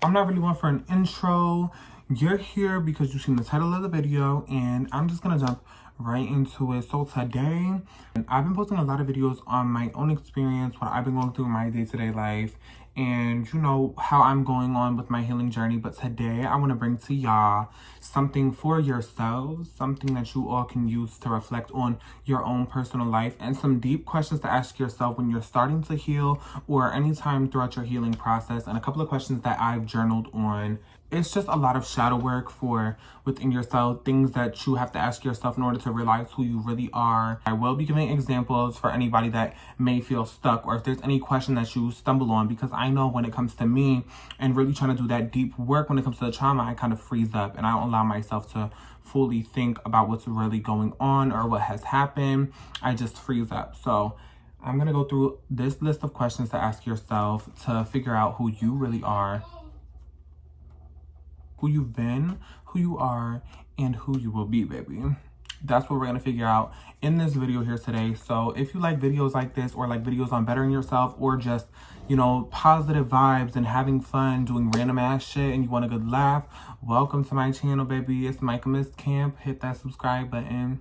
I'm not really one for an intro. You're here because you've seen the title of the video, and I'm just gonna jump right into it. So today, I've been posting a lot of videos on my own experience, what I've been going through in my day-to-day life, and you know how I'm going on with my healing journey. But today I want to bring to y'all something for yourselves, something that you all can use to reflect on your own personal life, and some deep questions to ask yourself when you're starting to heal or anytime throughout your healing process, and a couple of questions that I've journaled on. It's just a lot of shadow work for within yourself, things that you have to ask yourself in order to realize who you really are. I will be giving examples for anybody that may feel stuck, or if there's any question that you stumble on, because I know when it comes to me and really trying to do that deep work when it comes to the trauma, I kind of freeze up and I don't allow myself to fully think about what's really going on or what has happened. I just freeze up. So I'm going to go through this list of questions to ask yourself to figure out who you really are, who you've been, who you are, and who you will be, baby. That's what we're gonna figure out in this video here today. So if you like videos like this, or like videos on bettering yourself, or just, you know, positive vibes and having fun doing random ass shit, and you want a good laugh, welcome to my channel, baby. It's Micah Miss Camp. Hit that subscribe button.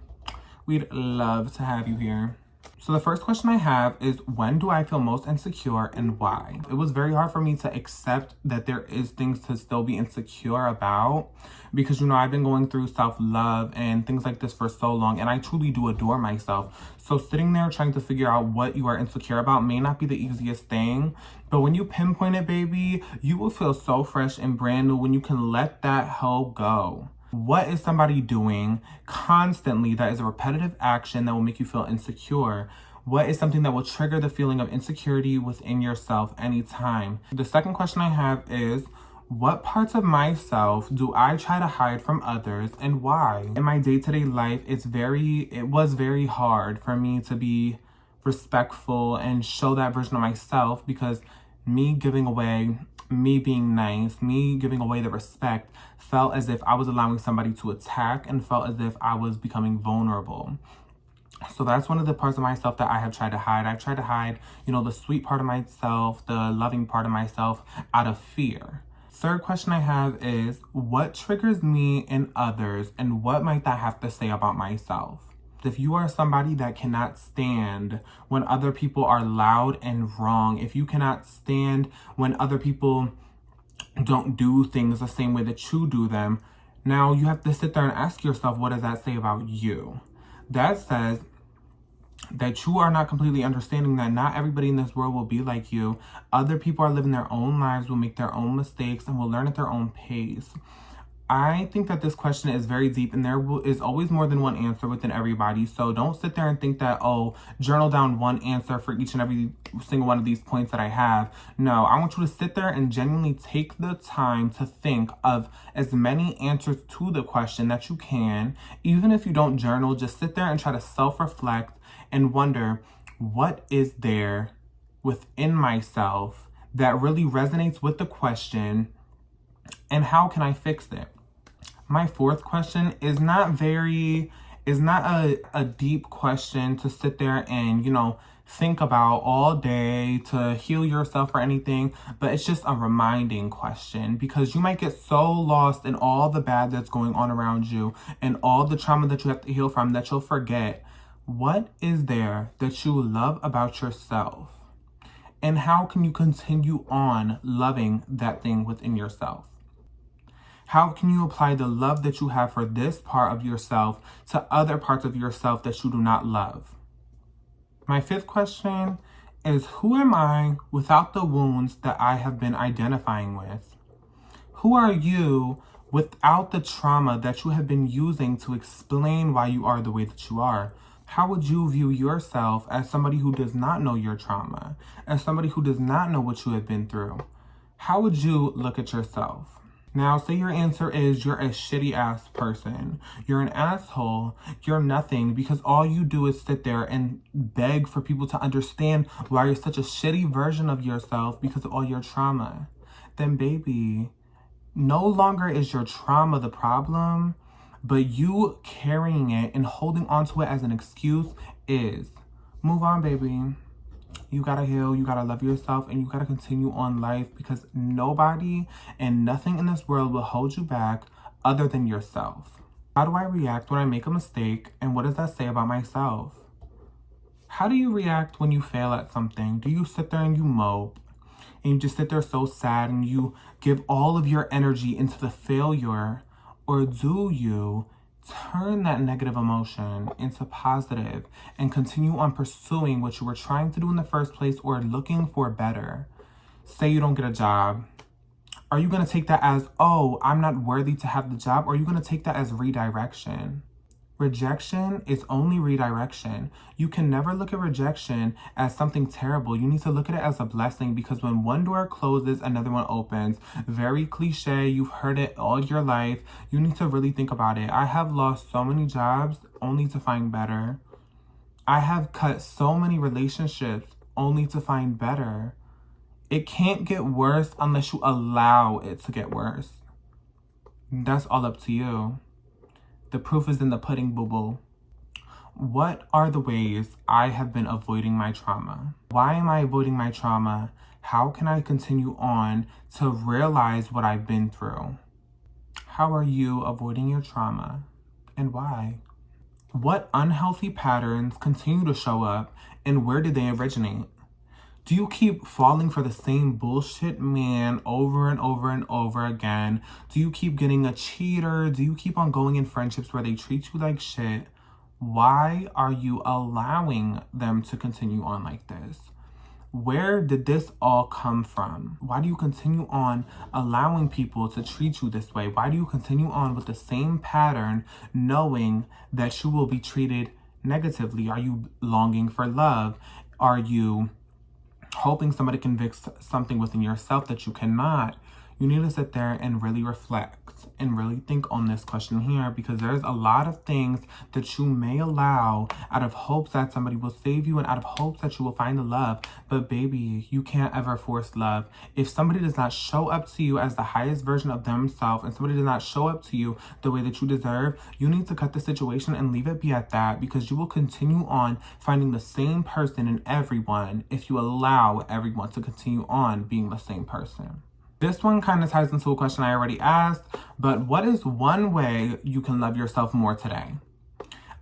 We'd love to have you here. So the first question I have is, when do I feel most insecure and why? It was very hard for me to accept that there is things to still be insecure about, because, you know, I've been going through self-love and things like this for so long, and I truly do adore myself. So sitting there trying to figure out what you are insecure about may not be the easiest thing, but when you pinpoint it, baby, you will feel so fresh and brand new when you can let that hell go. What is somebody doing constantly that is a repetitive action that will make you feel insecure? What is something that will trigger the feeling of insecurity within yourself anytime? The second question I have is, what parts of myself do I try to hide from others, and why? In my day-to-day life, it was very hard for me to be respectful and show that version of myself, because me being nice, me giving away the respect felt as if I was allowing somebody to attack, and felt as if I was becoming vulnerable. So that's one of the parts of myself that I have tried to hide. I've tried to hide, you know, the sweet part of myself, the loving part of myself, out of fear. Third question I have is, what triggers me in others, and what might that have to say about myself? If you are somebody that cannot stand when other people are loud and wrong, if you cannot stand when other people don't do things the same way that you do them, now you have to sit there and ask yourself, what does that say about you? That says that you are not completely understanding that not everybody in this world will be like you. Other people are living their own lives, will make their own mistakes, and will learn at their own pace. I think that this question is very deep, and there is always more than one answer within everybody. So don't sit there and think that, oh, journal down one answer for each and every single one of these points that I have. No, I want you to sit there and genuinely take the time to think of as many answers to the question that you can. Even if you don't journal, just sit there and try to self-reflect and wonder, what is there within myself that really resonates with the question, and how can I fix it? My fourth question is not a deep question to sit there and, you know, think about all day to heal yourself or anything, but it's just a reminding question, because you might get so lost in all the bad that's going on around you and all the trauma that you have to heal from that you'll forget, what is there that you love about yourself? And how can you continue on loving that thing within yourself? How can you apply the love that you have for this part of yourself to other parts of yourself that you do not love? My fifth question is, who am I without the wounds that I have been identifying with? Who are you without the trauma that you have been using to explain why you are the way that you are? How would you view yourself as somebody who does not know your trauma, as somebody who does not know what you have been through? How would you look at yourself? Now, say your answer is, you're a shitty ass person. You're an asshole. You're nothing, because all you do is sit there and beg for people to understand why you're such a shitty version of yourself because of all your trauma. Then, baby, no longer is your trauma the problem, but you carrying it and holding on to it as an excuse is. Move on, baby. You gotta heal, you gotta love yourself, and you gotta continue on life, because nobody and nothing in this world will hold you back other than yourself. How do I react when I make a mistake, and what does that say about myself? How do you react when you fail at something? Do you sit there and you mope and you just sit there so sad and you give all of your energy into the failure? Or do you turn that negative emotion into positive and continue on pursuing what you were trying to do in the first place, or looking for better? Say you don't get a job. Are you going to take that as, oh, I'm not worthy to have the job? Or are you going to take that as redirection? Rejection is only redirection. You can never look at rejection as something terrible. You need to look at it as a blessing, because when one door closes, another one opens. Very cliche. You've heard it all your life. You need to really think about it. I have lost so many jobs only to find better. I have cut so many relationships only to find better. It can't get worse unless you allow it to get worse. That's all up to you. The proof is in the pudding, boo-boo. What are the ways I have been avoiding my trauma? Why am I avoiding my trauma? How can I continue on to realize what I've been through? How are you avoiding your trauma, and why? What unhealthy patterns continue to show up, and where did they originate? Do you keep falling for the same bullshit man over and over and over again? Do you keep getting a cheater? Do you keep on going in friendships where they treat you like shit? Why are you allowing them to continue on like this? Where did this all come from? Why do you continue on allowing people to treat you this way? Why do you continue on with the same pattern, knowing that you will be treated negatively? Are you longing for love? Are you hoping somebody can fix something within yourself that you cannot? You need to sit there and really reflect and really think on this question here, because there's a lot of things that you may allow out of hopes that somebody will save you and out of hopes that you will find the love. But baby, you can't ever force love. If somebody does not show up to you as the highest version of themselves, and somebody does not show up to you the way that you deserve, you need to cut the situation and leave it be at that, because you will continue on finding the same person in everyone if you allow everyone to continue on being the same person. This one kind of ties into a question I already asked, but what is one way you can love yourself more today?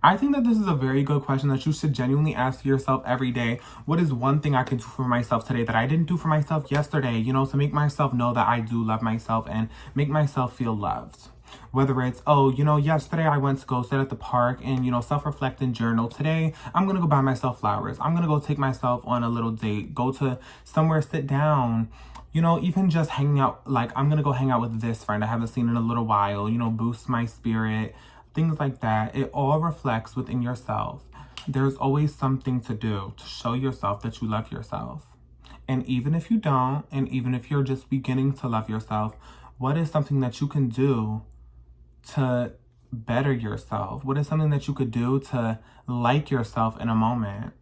I think that this is a very good question that you should genuinely ask yourself every day. What is one thing I can do for myself today that I didn't do for myself yesterday, to make myself know that I do love myself and make myself feel loved? Whether it's, yesterday I went to go sit at the park and, self-reflect and journal. Today, I'm going to go buy myself flowers. I'm going to go take myself on a little date, go to somewhere, sit down. Even just hanging out, like I'm going to go hang out with this friend I haven't seen in a little while, boost my spirit, things like that. It all reflects within yourself. There's always something to do to show yourself that you love yourself. And even if you don't, and even if you're just beginning to love yourself, what is something that you can do to better yourself? What is something that you could do to like yourself in a moment?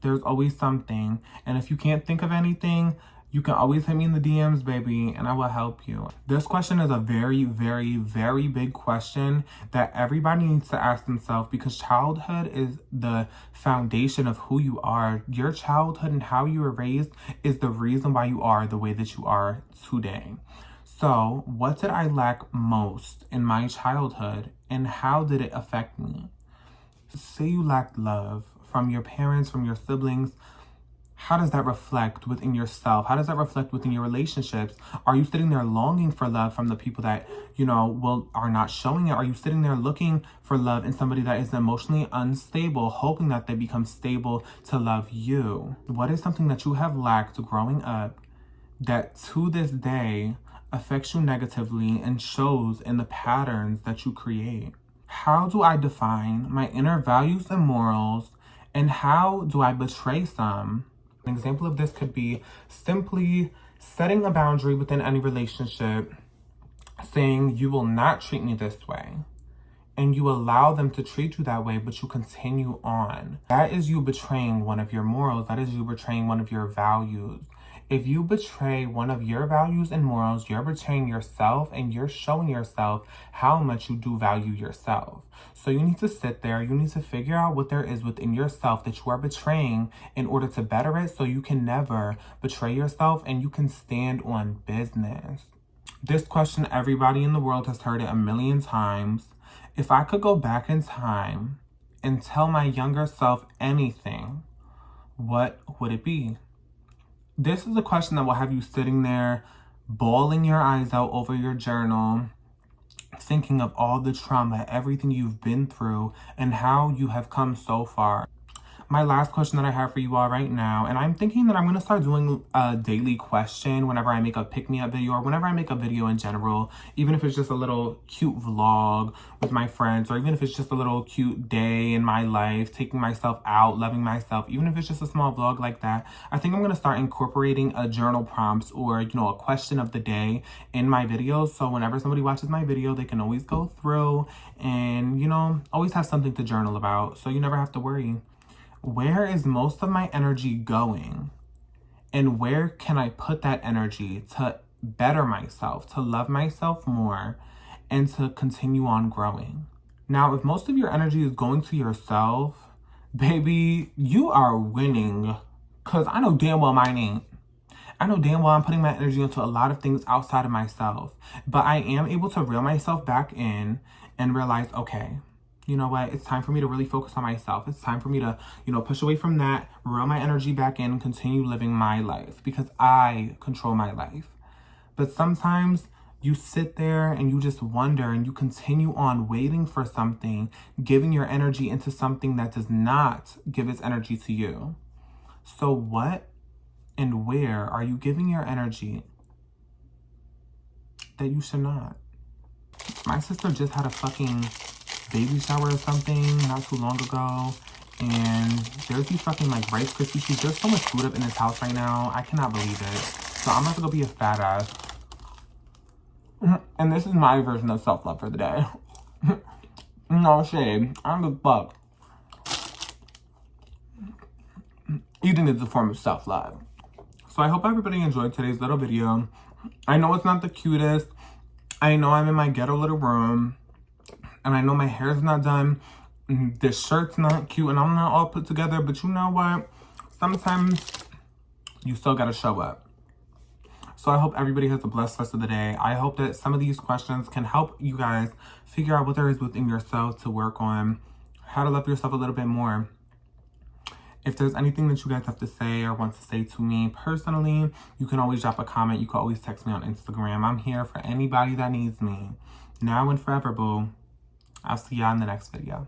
There's always something. And if you can't think of anything, you can always hit me in the DMs, baby, and I will help you. This question is a very, very, very big question that everybody needs to ask themselves, because childhood is the foundation of who you are. Your childhood and how you were raised is the reason why you are the way that you are today. So, what did I lack most in my childhood, and how did it affect me? Say you lacked love from your parents, from your siblings. How does that reflect within yourself? How does that reflect within your relationships? Are you sitting there longing for love from the people that, are not showing it? Are you sitting there looking for love in somebody that is emotionally unstable, hoping that they become stable to love you? What is something that you have lacked growing up that to this day affects you negatively and shows in the patterns that you create? How do I define my inner values and morals, and how do I betray some? An example of this could be simply setting a boundary within any relationship, saying you will not treat me this way, and you allow them to treat you that way, but you continue on. That is you betraying one of your morals. That is you betraying one of your values. If you betray one of your values and morals, you're betraying yourself and you're showing yourself how much you do value yourself. So you need to sit there, you need to figure out what there is within yourself that you are betraying in order to better it so you can never betray yourself and you can stand on business. This question, everybody in the world has heard it a million times. If I could go back in time and tell my younger self anything, what would it be? This is a question that will have you sitting there, bawling your eyes out over your journal, thinking of all the trauma, everything you've been through, and how you have come so far. My last question that I have for you all right now, and I'm thinking that I'm going to start doing a daily question whenever I make a pick-me-up video or whenever I make a video in general, even if it's just a little cute vlog with my friends, or even if it's just a little cute day in my life, taking myself out, loving myself, even if it's just a small vlog like that. I think I'm going to start incorporating a journal prompts or, you know, a question of the day in my videos. So whenever somebody watches my video, they can always go through and, you know, always have something to journal about. So you never have to worry. Where is most of my energy going? And where can I put that energy to better myself, to love myself more, and to continue on growing? Now, if most of your energy is going to yourself, baby, you are winning. Because I know damn well mine ain't. I know damn well I'm putting my energy into a lot of things outside of myself. But I am able to reel myself back in and realize, okay, you know what? It's time for me to really focus on myself. It's time for me to, you know, push away from that, reel my energy back in, and continue living my life because I control my life. But sometimes you sit there and you just wonder and you continue on waiting for something, giving your energy into something that does not give its energy to you. So what and where are you giving your energy that you should not? My sister just had a fucking baby shower or something not too long ago, and there's these fucking like Rice Krispies. There's so much food up in this house right now. I cannot believe it. So I'm about to go be a fat ass. And this is my version of self-love for the day. No shade. I don't give a fuck. Eating is a form of self-love. So I hope everybody enjoyed today's little video. I know it's not the cutest. I know I'm in my ghetto little room. And I know my hair's not done. This shirt's not cute. And I'm not all put together. But you know what? Sometimes you still gotta show up. So I hope everybody has a blessed rest of the day. I hope that some of these questions can help you guys figure out what there is within yourself to work on. How to love yourself a little bit more. If there's anything that you guys have to say or want to say to me personally, you can always drop a comment. You can always text me on Instagram. I'm here for anybody that needs me. Now and forever, boo. I'll see y'all in the next video.